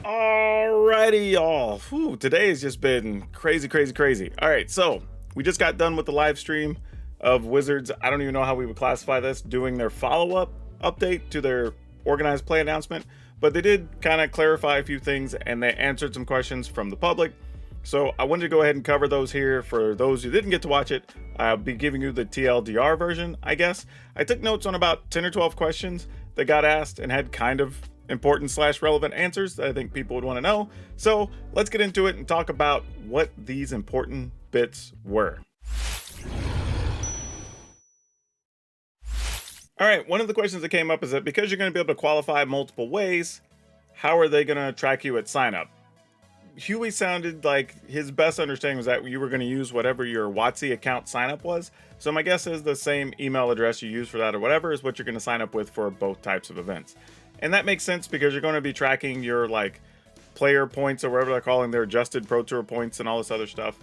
Alrighty, y'all. Whew, today has just been crazy, crazy, crazy. All right, so we just got done with the live stream of Wizards. I don't even know how we would classify this, doing their follow-up update to their organized play announcement, but they did kind of clarify a few things and they answered some questions from the public. So I wanted to go ahead and cover those here. For those who didn't get to watch it, I'll be giving you the TLDR version, I guess. I took notes on about 10 or 12 questions that got asked and had kind of important / relevant answers that I think people would want to know. So let's get into it and talk about what these important bits were. All right, one of the questions that came up is that because you're going to be able to qualify multiple ways, how are they going to track you at sign up? Huey sounded like his best understanding was that you were going to use whatever your WotC account sign up was. So my guess is the same email address you use for that or whatever is what you're going to sign up with for both types of events. And that makes sense because you're going to be tracking your like player points or whatever they're calling their adjusted Pro Tour points and all this other stuff.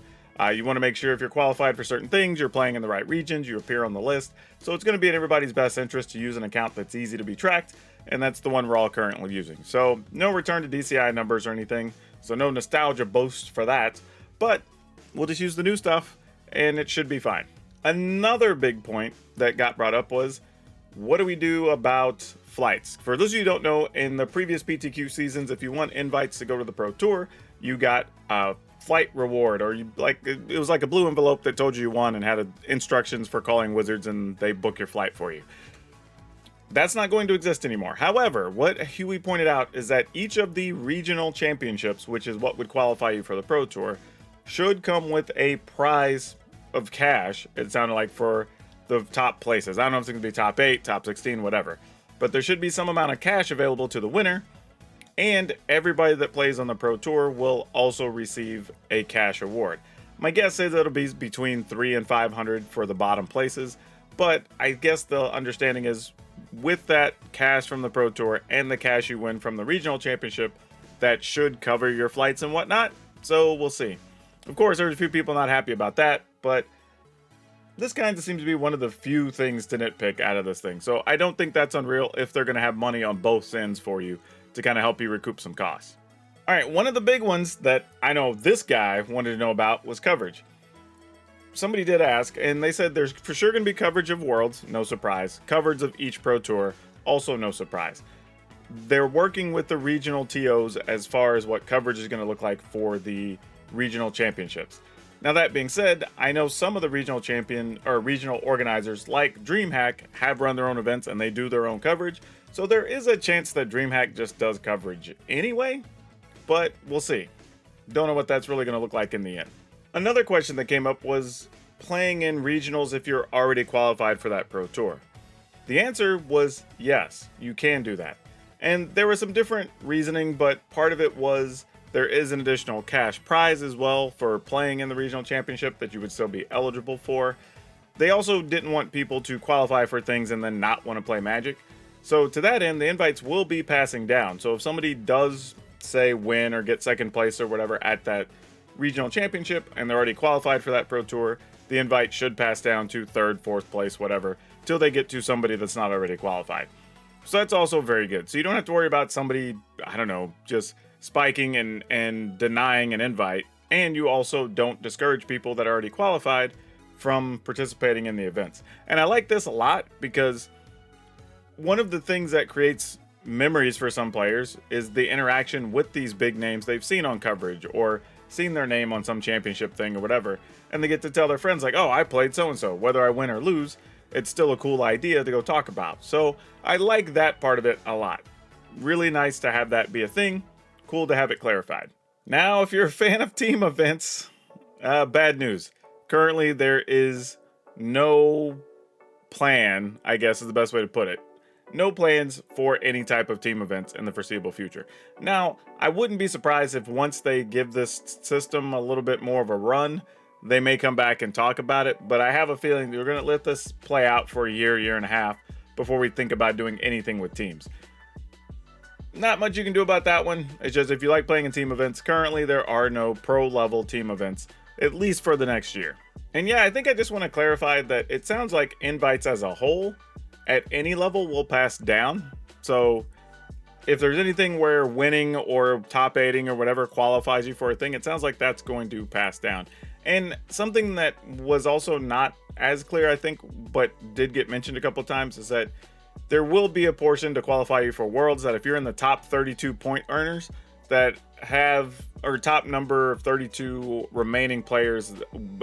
You want to make sure if you're qualified for certain things, you're playing in the right regions, you appear on the list. So it's going to be in everybody's best interest to use an account that's easy to be tracked. And that's the one we're all currently using. So no return to DCI numbers or anything. So no nostalgia boast for that, but we'll just use the new stuff and it should be fine. Another big point that got brought up was, what do we do about flights? For those of you who don't know, in the previous PTQ seasons, if you want invites to go to the Pro Tour, you got a flight reward, or it was like a blue envelope that told you won and had instructions for calling Wizards and they book your flight for you. That's not going to exist anymore. However, what Huey pointed out is that each of the regional championships, which is what would qualify you for the Pro Tour, should come with a prize of cash, it sounded like, for the top places. I don't know if it's going to be top 8, top 16, whatever. But there should be some amount of cash available to the winner, and everybody that plays on the Pro Tour will also receive a cash award. My guess is it'll be between 300 and 500 for the bottom places, but I guess the understanding is with that cash from the Pro Tour and the cash you win from the regional championship, that should cover your flights and whatnot. So we'll see. Of course, there's a few people not happy about that, but this kind of seems to be one of the few things to nitpick out of this thing. So I don't think that's unreal if they're going to have money on both ends for you to kind of help you recoup some costs. All right, one of the big ones that I know this guy wanted to know about was coverage. Somebody did ask, and they said there's for sure going to be coverage of Worlds, no surprise. Coverage of each Pro Tour, also no surprise. They're working with the regional TOs as far as what coverage is going to look like for the regional championships. Now that being said, I know some of the regional regional organizers like DreamHack have run their own events and they do their own coverage. So there is a chance that DreamHack just does coverage anyway, but we'll see. Don't know what that's really going to look like in the end. Another question that came up was playing in regionals if you're already qualified for that Pro Tour. The answer was yes, you can do that. And there was some different reasoning, but part of it was there is an additional cash prize as well for playing in the regional championship that you would still be eligible for. They also didn't want people to qualify for things and then not want to play Magic. So to that end, the invites will be passing down. So if somebody does, say, win or get second place or whatever at that regional championship and they're already qualified for that Pro Tour, the invite should pass down to 3rd, 4th place, whatever, till they get to somebody that's not already qualified. So that's also very good. So you don't have to worry about somebody, I don't know, just spiking and denying an invite. And you also don't discourage people that are already qualified from participating in the events. And I like this a lot because one of the things that creates memories for some players is the interaction with these big names they've seen on coverage or seen their name on some championship thing or whatever, and they get to tell their friends like, oh, I played so-and-so. Whether I win or lose, it's still a cool idea to go talk about. So I like that part of it a lot. Really nice to have that be a thing. Cool to have it clarified. Now, if you're a fan of team events, bad news. Currently, there is no plan, I guess is the best way to put it. No plans for any type of team events in the foreseeable future. Now, I wouldn't be surprised if once they give this system a little bit more of a run, they may come back and talk about it, but I have a feeling we're going to let this play out for a year and a half before we think about doing anything with teams. Not much you can do about that one. It's just if you like playing in team events, currently there are no pro level team events, at least for the next year. And yeah, I think I just want to clarify that it sounds like invites as a whole at any level will pass down. So if there's anything where winning or top 8ing or whatever qualifies you for a thing, it sounds like that's going to pass down. And something that was also not as clear, I think, but did get mentioned a couple of times, is that there will be a portion to qualify you for Worlds that if you're in the top 32 point earners that have, or top number of 32 remaining players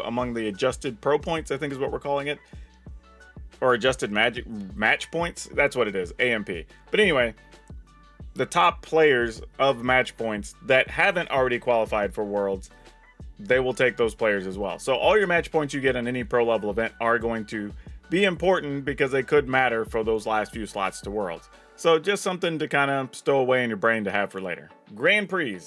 among the adjusted pro points, I think is what we're calling it, or adjusted match points. That's what it is, AMP. But anyway, the top players of match points that haven't already qualified for Worlds, they will take those players as well. So all your match points you get in any pro level event are going to be important because they could matter for those last few slots to Worlds. So just something to kind of stow away in your brain to have for later. Grand Prix,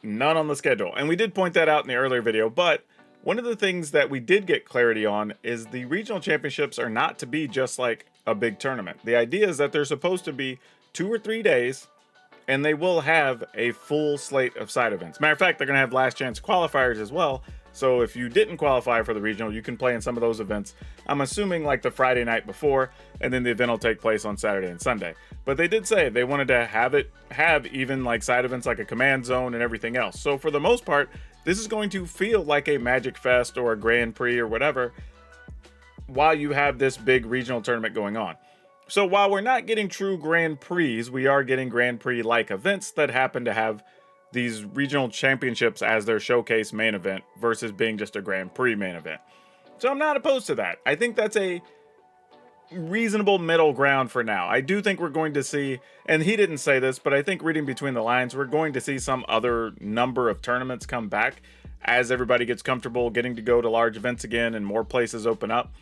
none on the schedule. And we did point that out in the earlier video, but one of the things that we did get clarity on is the regional championships are not to be just like a big tournament. The idea is that they're supposed to be 2 or 3 days, and they will have a full slate of side events. Matter of fact, they're going to have last chance qualifiers as well. So if you didn't qualify for the regional, you can play in some of those events. I'm assuming like the Friday night before, and then the event will take place on Saturday and Sunday. But they did say they wanted to have even like side events like a command zone and everything else. So for the most part, this is going to feel like a Magic Fest or a Grand Prix or whatever while you have this big regional tournament going on. So while we're not getting true Grand Prix, we are getting Grand Prix-like events that happen to have these regional championships as their showcase main event versus being just a Grand Prix main event. So I'm not opposed to that. I think that's a reasonable middle ground for now. I do think we're going to see, and he didn't say this, but I think reading between the lines, we're going to see some other number of tournaments come back as everybody gets comfortable getting to go to large events again and more places open up.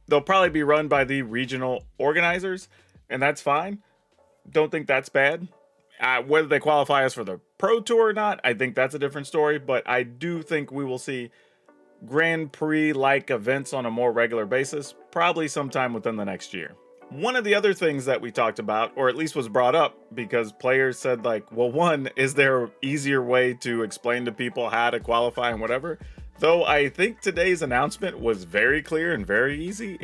They'll probably be run by the regional organizers, and that's fine. Don't think that's bad. Whether they qualify us for the Pro Tour or not, I think that's a different story, but I do think we will see Grand Prix-like events on a more regular basis, probably sometime within the next year. One of the other things that we talked about, or at least was brought up, because players said like, well, one, is there an easier way to explain to people how to qualify and whatever? Though I think today's announcement was very clear and very easy.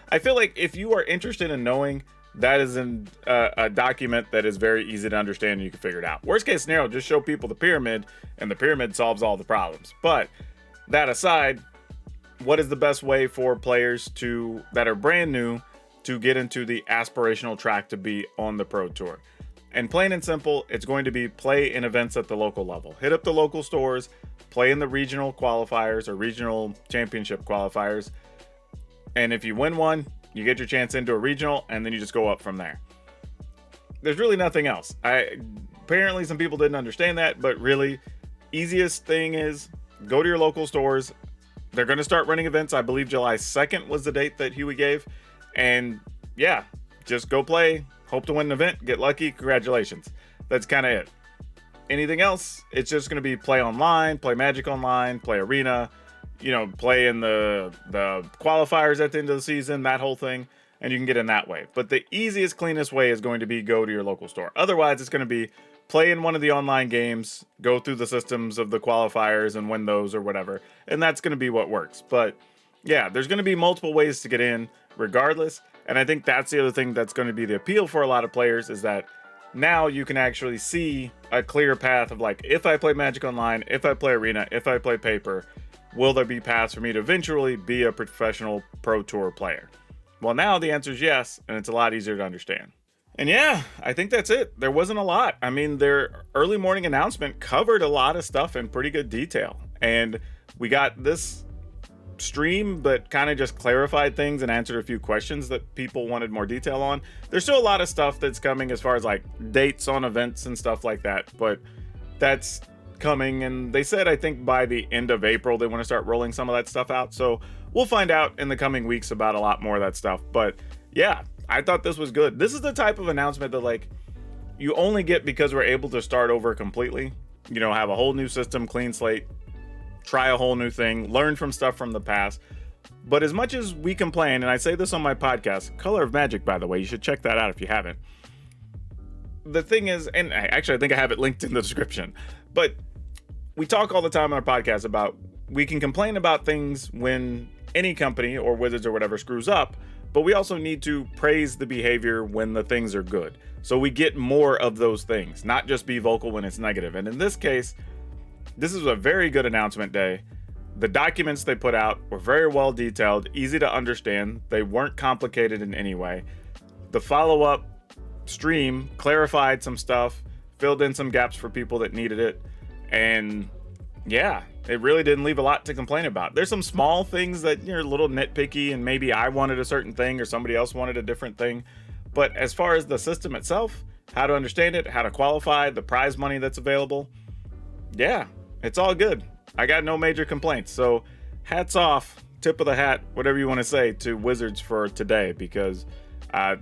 I feel like if you are interested in knowing, that is in a document that is very easy to understand and you can figure it out. Worst case scenario, just show people the pyramid and the pyramid solves all the problems. But that aside, what is the best way for players that are brand new to get into the aspirational track to be on the Pro Tour? And plain and simple, it's going to be play in events at the local level. Hit up the local stores, play in the regional qualifiers or regional championship qualifiers. And if you win one, you get your chance into a regional, and then you just go up from there. There's really nothing else. Apparently some people didn't understand that, but really, easiest thing is go to your local stores. They're going to start running events. I believe July 2nd was the date that Huey gave. And yeah, just go play. Hope to win an event. Get lucky. Congratulations. That's kind of it. Anything else, it's just going to be play online, play Magic online, play Arena, play in the qualifiers at the end of the season, that whole thing, and you can get in that way. But the easiest, cleanest way is going to be go to your local store. Otherwise, it's going to be play in one of the online games, go through the systems of the qualifiers and win those or whatever, and that's going to be what works. But yeah, there's going to be multiple ways to get in regardless, and I think that's the other thing that's going to be the appeal for a lot of players, is that now you can actually see a clear path of like, if I play Magic Online, if I play Arena, if I play Paper, will there be paths for me to eventually be a professional Pro Tour player? Well, now the answer is yes, and it's a lot easier to understand. And yeah, I think that's it. There wasn't a lot. I mean, their early morning announcement covered a lot of stuff in pretty good detail. And we got this stream that kind of just clarified things and answered a few questions that people wanted more detail on. There's still a lot of stuff that's coming as far as like dates on events and stuff like that, but that's coming, and they said I think by the end of April they want to start rolling some of that stuff out, so we'll find out in the coming weeks about a lot more of that stuff. But yeah, I thought this was good. This is the type of announcement that like you only get because we're able to start over completely, have a whole new system, clean slate, try a whole new thing, learn from stuff from the past. But as much as we complain, and I say this on my podcast, Color of Magic, by the way, you should check that out if you haven't. The thing is, and I think I have it linked in the description, but we talk all the time on our podcast about we can complain about things when any company or Wizards or whatever screws up, but we also need to praise the behavior when the things are good. So we get more of those things, not just be vocal when it's negative. And in this case, this is a very good announcement day. The documents they put out were very well detailed, easy to understand. They weren't complicated in any way. The follow-up stream clarified some stuff, filled in some gaps for people that needed it. And yeah, it really didn't leave a lot to complain about. There's some small things that are a little nitpicky, and maybe I wanted a certain thing or somebody else wanted a different thing. But as far as the system itself, how to understand it, how to qualify, the prize money that's available, yeah, it's all good. I got no major complaints. So hats off, tip of the hat, whatever you want to say, to Wizards for today, because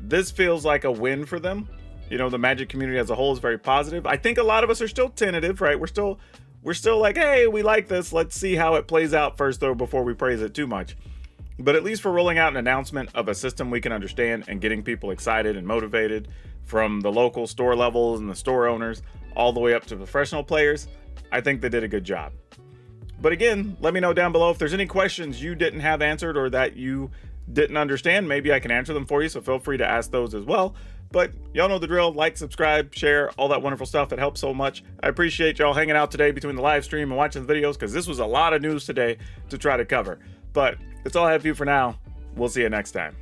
this feels like a win for them. The Magic community as a whole is very positive. I think a lot of us are still tentative, right? We're still like, hey, we like this. Let's see how it plays out first, though, before we praise it too much. But at least for rolling out an announcement of a system we can understand and getting people excited and motivated, from the local store levels and the store owners all the way up to professional players, I think they did a good job. But again, let me know down below if there's any questions you didn't have answered or that you didn't understand. Maybe I can answer them for you, so feel free to ask those as well. But y'all know the drill. Like, subscribe, share, all that wonderful stuff. It helps so much. I appreciate y'all hanging out today between the live stream and watching the videos, because this was a lot of news today to try to cover. But that's all I have for you for now. We'll see you next time.